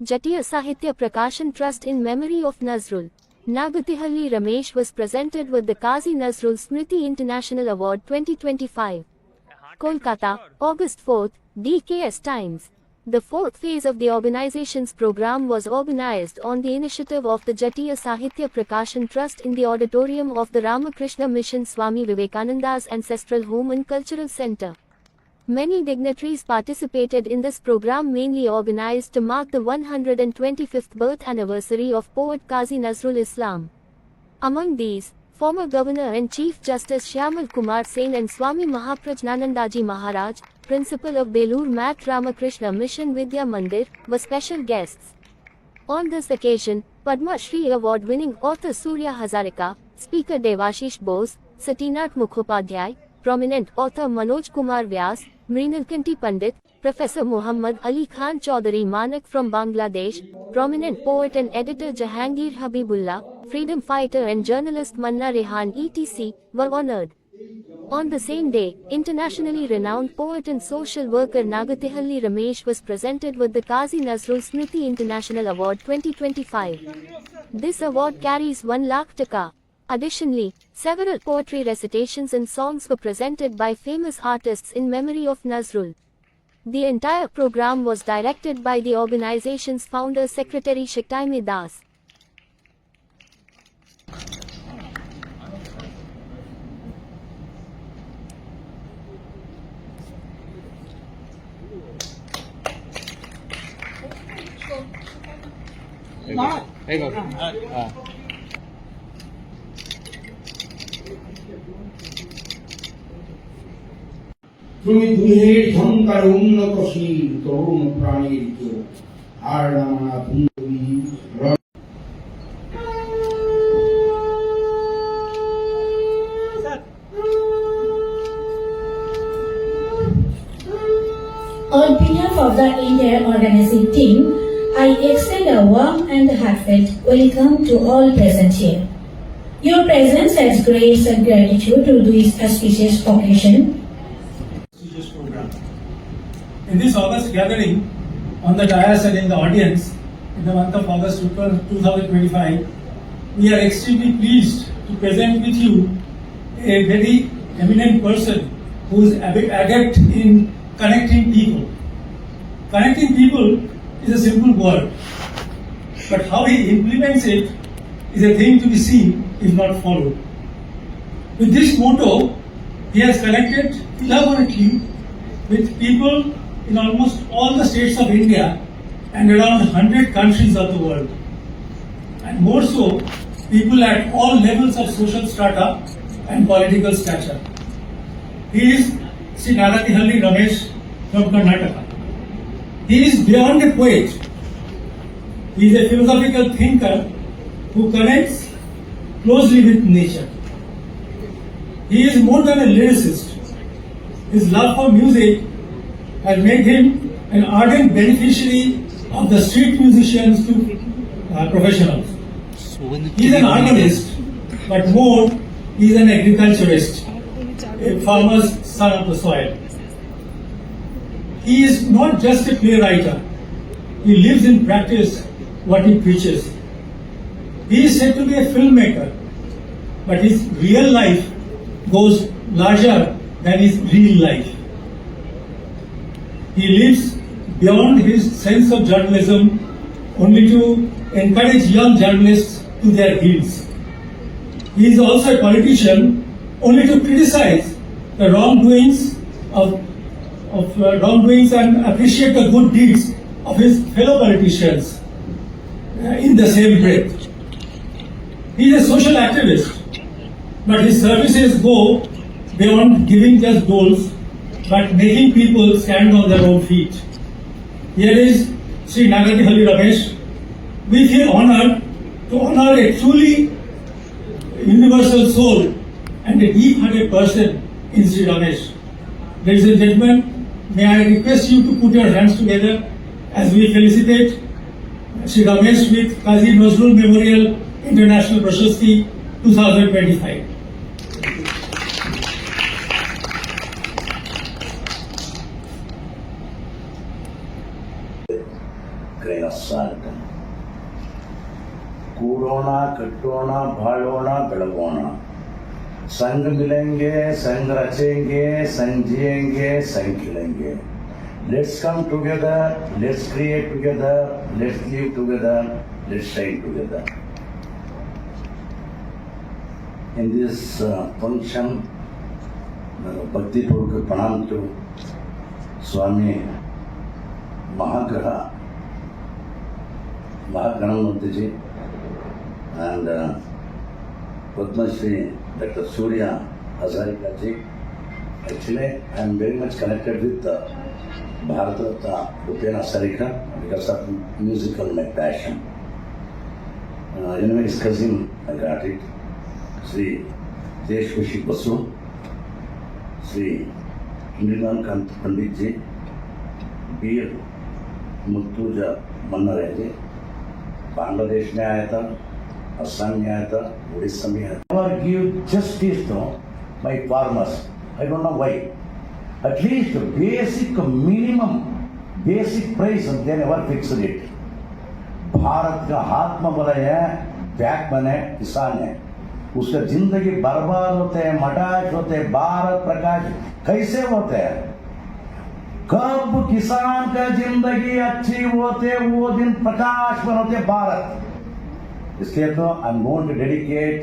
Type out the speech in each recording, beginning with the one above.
Jatiya Sahitya Prakashan Trust in memory of Nazrul Nagatihalli Ramesh was presented with the Qazi Nazrul Smriti International Award 2025. Kolkata, August 4, DKS Times. The fourth phase of the organization's program was organized on the initiative of the Jatiya Sahitya Prakashan Trust in the auditorium of the Ramakrishna Mission Swami Vivekananda's Ancestral Home and Cultural Center. Many dignitaries participated in this program, mainly organized to mark the 125th birth anniversary of poet Qazi Nazrul Islam. Among these, former Governor and Chief Justice Shyamal Kumar Sen and Swami Mahaprajnanandaji Maharaj, Principal of Belur Mat Ramakrishna Mission Vidya Mandir, were special guests. On this occasion, Padma Shri Award-winning author Surya Hazarika, Speaker Devashish Bose, Satynath Mukhopadhyay, prominent author Manoj Kumar Vyas, Mrinalkanti Pandit, Professor Muhammad Ali Khan Chaudhary Manak from Bangladesh, prominent poet and editor Jahangir Habibullah, freedom fighter and journalist Manna Rehan etc. were honored. On the same day, internationally renowned poet and social worker Nagatihalli Ramesh was presented with the Qazi Nazrul Smriti International Award 2025. This award carries 1 lakh taka. Additionally, several poetry recitations and songs were presented by famous artists in memory of Nazrul. The entire program was directed by the organization's founder Secretary Shaktaimi Das. তুমি দুহের ঝঙ্কার উন্নতশীল তরুণ প্রাণীর কেউ আর নামানা ভূমি On behalf of the entire organizing team, I extend a warm and heartfelt welcome to all present here. Your presence adds grace and gratitude to this auspicious occasion. Program. In this August gathering, on the dais and in the audience, in the month of August 2025, we are extremely pleased to present with you a very eminent person who is adept in connecting people. Connecting people is a simple word, but how he implements it is a thing to be seen if not followed. With this motto, he has connected elaborately with people in almost all the states of India and around 100 countries of the world. And more so, people at all levels of social strata and political stature. He is Sri Nagatihalli Ramesh from Karnataka. He is beyond a poet. He is a philosophical thinker who connects closely with nature. He is more than a lyricist. His love for music has made him an ardent beneficiary of the street musicians to professionals. He is an organist, but more, he is an agriculturist, a farmer's son of the soil. He is not just a playwright. He lives in practice what he preaches. He is said to be a filmmaker, but his real life goes larger than his real life. He lives beyond his sense of journalism only to encourage young journalists to their heels. He is also a politician only to criticize the wrongdoings and appreciate the good deeds of his fellow politicians in the same breath. He is a social activist, but his services go beyond giving just goals, but making people stand on their own feet. Here is Sri Nagatihalli Ramesh. We feel honored to honor a truly universal soul and a deep-hearted person in Sri Ramesh. Ladies and gentlemen, may I request you to put your hands together as we felicitate Sri Ramesh with Qazi Nazrul Memorial International Prashasti 2025. grain of salt. ಕೂಡೋಣ ಕಟ್ಟೋಣ ಬಾಳೋಣ ಬೆಳಗೋಣ संग मिलेंगे संग रचेंगे संग जिएंगे संग खिलेंगे. Let's come together, let's create together, let's live together, let's shine together. In this function, Bhakti Puruk Pranam to Swami Mahaganamurtiji and Padma Shri Dr. Surya Hazarika ji. Actually, I am very much connected with Bharat Ratna Bhupena Hazarika because of musical my passion. Anyway, his cousin, I got it. Sri Deshmushi Basu, Sri Indranand Pandit ji, Veer Murtuja Mannare ji, Bangladesh में आया था, असम में आया था, उड़ीसा में आया था. Never give justice to my farmers. I don't know why. At least the basic minimum, basic price they never fixed it. Bharat का आत्मबल है, बैकबोन है, किसान है. उसका जिंदगी बर्बाद होते हैं, मटाश होते हैं, भारत प्रकाश कैसे होते हैं? कब किसान का जिंदगी अच्छी होते वो दिन प्रकाश में होते भारत. इसके तो I am going to dedicate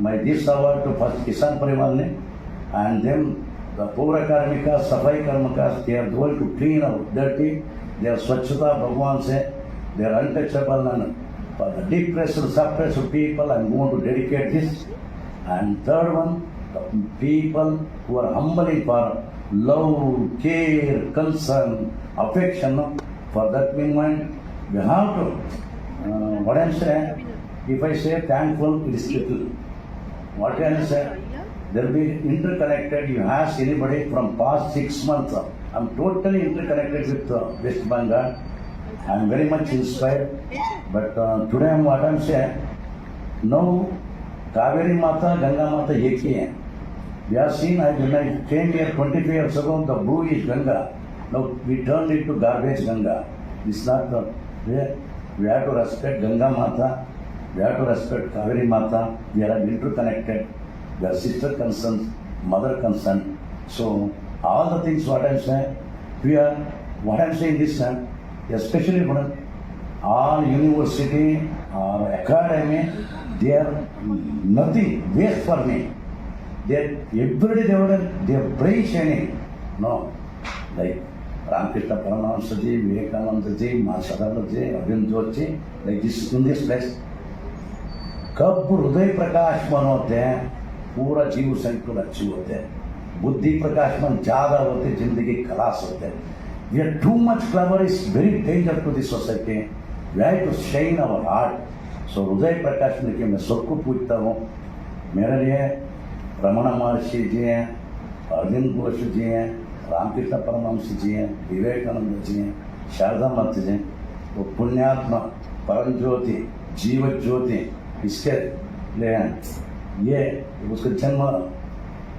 my this award to first kisan parivar ने and then the pourakarmika safai karmaka they are going to clean out dirty. They are swachhata bhagwan से they are untouchable and for the depressed, suppressed people, I am going to dedicate this. And third one, the people who are humbling for love, care, concern, affection. For that meanwhile, we have to, what I am saying, if I say thankful, it is little. What I am saying, there will be interconnected. You ask anybody from past 6 months, I am totally interconnected with West Bengal. I am very much inspired, but today what I am saying, now Kaveri Mata, Ganga Mata एक ही हैं. We have seen, when I came here 25 years ago, the bluish Ganga. Now we turned it to garbage Ganga. It's not the way. We have to respect Ganga Mata. We have to respect Kaveri Mata. We are interconnected. We are sister concerned, mother concerned. So all the things what I am saying, we are what I am saying this time. Especially for all university or academy, they are nothing waste for me. They every day they are brain shining. No, like Ramakrishna Paramahamsa ji, Vivekananda ji, Mahasadavananda ji, Arvind Joshi, like this in this place. कब हृदय प्रकाश मन होते हैं, पूरा जीव संकुल अच्छी होते हैं. बुद्धि प्रकाश मन ज्यादा होते, जिंदगी खलास होते हैं. We are too much clever is very dangerous to the society. We have to shine our heart. So हृदय प्रकाश लेके मैं सबको पूछता हूँ. मेरे लिए रमण महर्षि जी हैं, अरविंद घोष जी हैं, रामकृष्ण परमहंस जी हैं, विवेकानंद जी हैं, शारदा माता जी हैं. वो पुण्यात्मा परम ज्योति जीव ज्योति इसके लिए ये उसका जन्म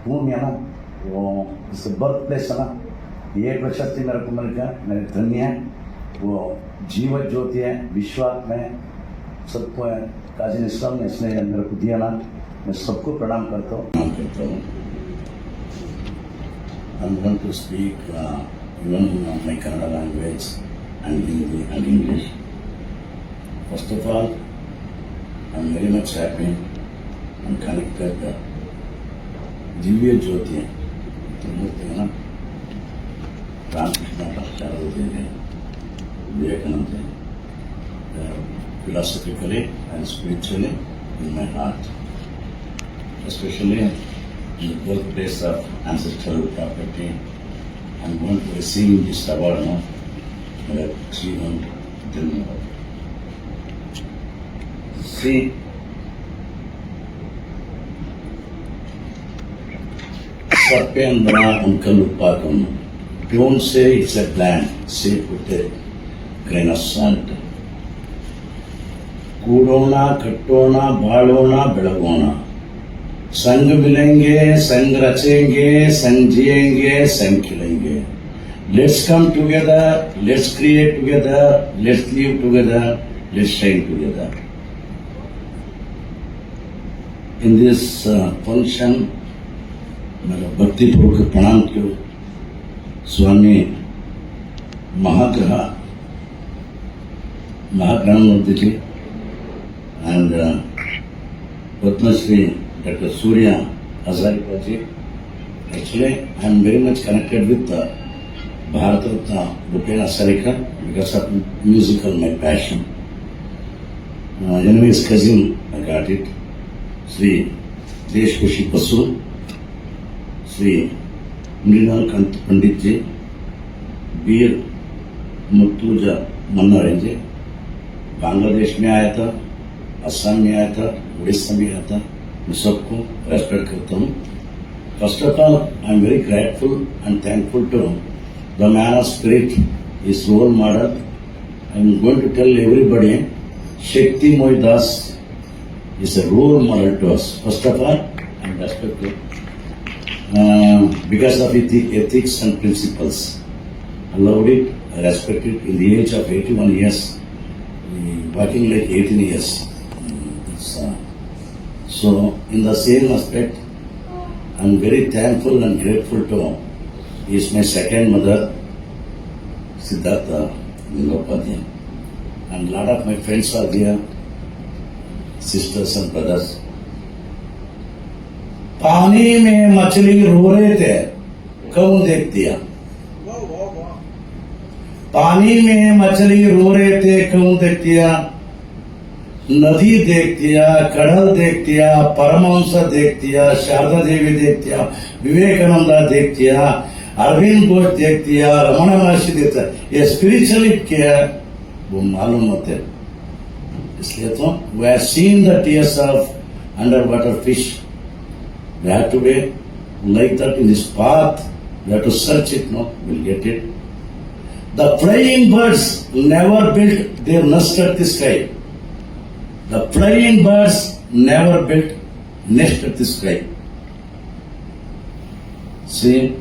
भूमि है ना, वो इसका बर्थ प्लेस है ना, ये प्रशस्ति मेरे को मिल गया. मेरे धन्य है. वो जीव ज्योति है, विश्वात्मा है, सबको है. काजी निष्ठा ने इसने मेरे को दिया ना, मैं सबको प्रणाम करता हूँ. I'm going to speak even my Kannada language and Hindi and English. First of all, I'm very much happy and connected. Divya ज्योति है, मूर्ति है ना, रामकृष्ण शारदा जी ने, Vivekananda ji, philosophically and spiritually in my heart, especially in the birthplace of ancestral property. I'm going to receive this award now. See, Sarpendra Uncle Upakam. Don't say it's a plan, say put a grain of salt. कूड़ोना कट्टोना बाड़ोना बेळगोना संग मिलेंगे संग रचेंगे संग जिएंगे संग खिलेंगे. Let's come together, let's create together, let's live together, let's shine together. In this function, मेरा भक्ति पूर्वक प्रणाम करो स्वामी Mahagrandmurti ji and Padma Shri Dr. Surya Hazarika ji. Actually, I am very much connected with Bharat Ratna Bhupena Hazarika because of musical, my passion. Anyways, cousin, I got it. Sri Deshkushi Basu, Sri Mrinal Pandit ji, Veer Murtuza Mannaran ji. Bangladesh में आया था, असम में आया था, उड़ीसा में आया था. मैं सबको रेस्पेक्ट करता हूँ. First of all, I am very grateful and thankful to the man of spirit, his role model. I am going to tell everybody, Shakti Moy Das is a role model to us. First of all, I am respectful because of ethics and principles. I loved it, I respect it. In the age of 81 years, working like 18 years. So, in the same aspect, I am very thankful and grateful to he is my second mother, Siddhartha Lingopadhyay. And a lot of my friends are there, sisters and brothers. पानी में मछली रो रहे थे, कौन देख दिया? पानी में मछली रो रहे थे, कौन देख दिया? नदी देख दिया, कड़ल देख दिया, परमहंस देख दिया, शारदा देवी देख दिया, विवेकानंदा देख दिया, अरविंद घोष देख दिया, रमण महर्षि देख दिया. ये स्पिरिचुअली क्या है वो मालूम होते हैं. इसलिए तो we have seen the tears of underwater fish. We have to be like that in this path. We have to search it. No, we'll get it. The flying birds never built their nest at the sky. The flying birds never built nest at the sky. See,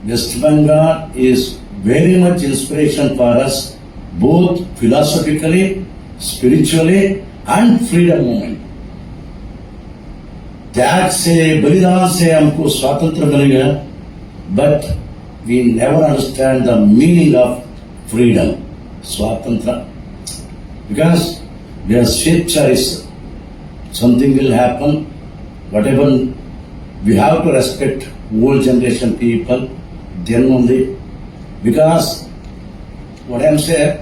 West Bengal is very much inspiration for us, both philosophically, spiritually, and freedom movement. त्याग से बलिदान से हमको स्वातंत्र मिलेगा, but we never understand the meaning of freedom, स्वातंत्र, because there is shape choice. Something will happen, whatever, we have to respect old generation people, then only, because what I am saying,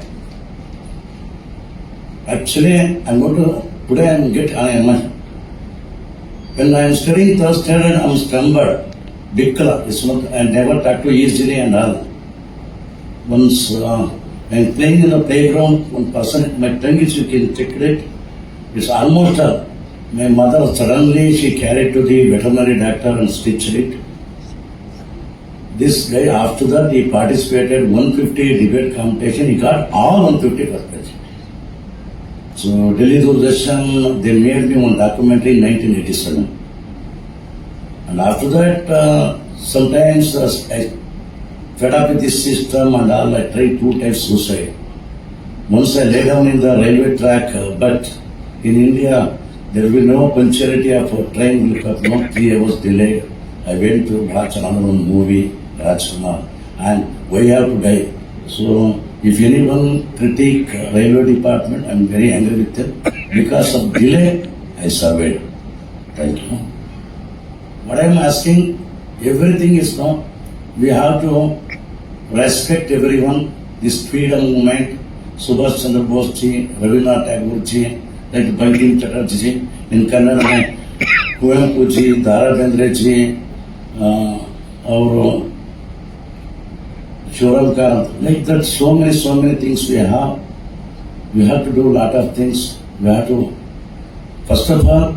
actually I am going to, today I am get, when I am studying third standard, I am stumbled. Bikla, it's not, I never talk to easily and all. Once I am playing in the playground, one person, my tongue is, you can check it. It's almost my mother suddenly she carried to the veterinary doctor and stitched it. This guy after that he participated 150 debate competition, he got all 150 first place. So Delhi Doordarshan, they made me one documentary in 1987. And after that, sometimes I fed up with this system and all, I tried 2 times suicide. Once I lay down in the railway track, but in India, there will be no punctuality of a train will come, no 3 hours delayed. I went to watch another one movie, Rajkumar, and why I have to die? So, if anyone critique railway department, I am very angry with them. Because of delay, I survived. Thank you. What I am asking, everything is now, we have to respect everyone, this freedom movement, Subhash Chandra Bose ji, Rabindranath Tagore ji, like Bankim Chatterjee ji, in Kannada, Kuvempu ji, Dara Bendre ji, or Shoram Karant, like that, so many things we have. We have to do a lot of things. We have to, first of all,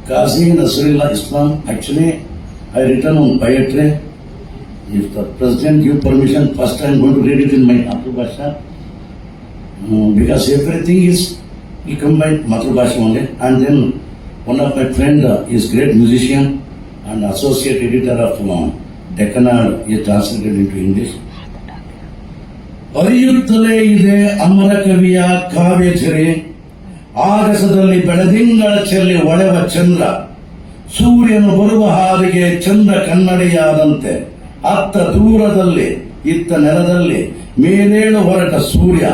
Qazi Nasrullah Islam, actually, I written on poetry. If the president give permission, first I am going to read it in my Matrubhasha. Because everything is, we combine Matrubhasha only. And then one of my friend is great musician and associate editor of Deccanal, he translated into English. ಹರಿಯುತ್ತಲೇ ಇದೆ ಅಮರ ಕವಿಯ ಕಾವ್ಯಚರಿ. ಆಗಸದಲ್ಲಿ ಬೆಳದಿಂಗಳ ಚೆಲ್ಲಿ ಒಳೆವ ಚಂದ್ರ, ಸೂರ್ಯನು ಬರುವ ಹಾದಿಗೆ ಚಂದ್ರ ಕನ್ನಡಿಯಾದಂತೆ, ಅತ್ತ ದೂರದಲ್ಲಿ ಇತ್ತ ನೆಲದಲ್ಲಿ ಮೇಲೇಳು ಹೊರಟ ಸೂರ್ಯ,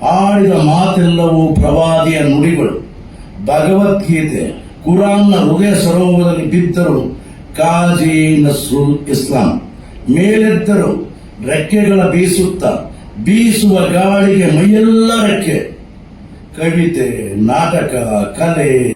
ಆಡಿದ ಮಾತೆಲ್ಲವೂ ಪ್ರವಾದಿಯ ನುಡಿಗಳು. ಭಗವದ್ಗೀತೆ ಕುರಾನ್ನ ಹೃದಯ ಸರೋವರದಲ್ಲಿ ಬಿದ್ದರು ಕಾಜಿ ನಸ್ರುಲ್ ಇಸ್ಲಾಂ. ಮೇಲೆದ್ದರು ರೆಕ್ಕೆಗಳ ಬೀಸುತ್ತ, ಬೀಸುವ ಗಾಳಿಗೆ ಮೈಯೆಲ್ಲ ರೆಕ್ಕೆ. ಕವಿತೆ, ನಾಟಕ, ಕಲೆ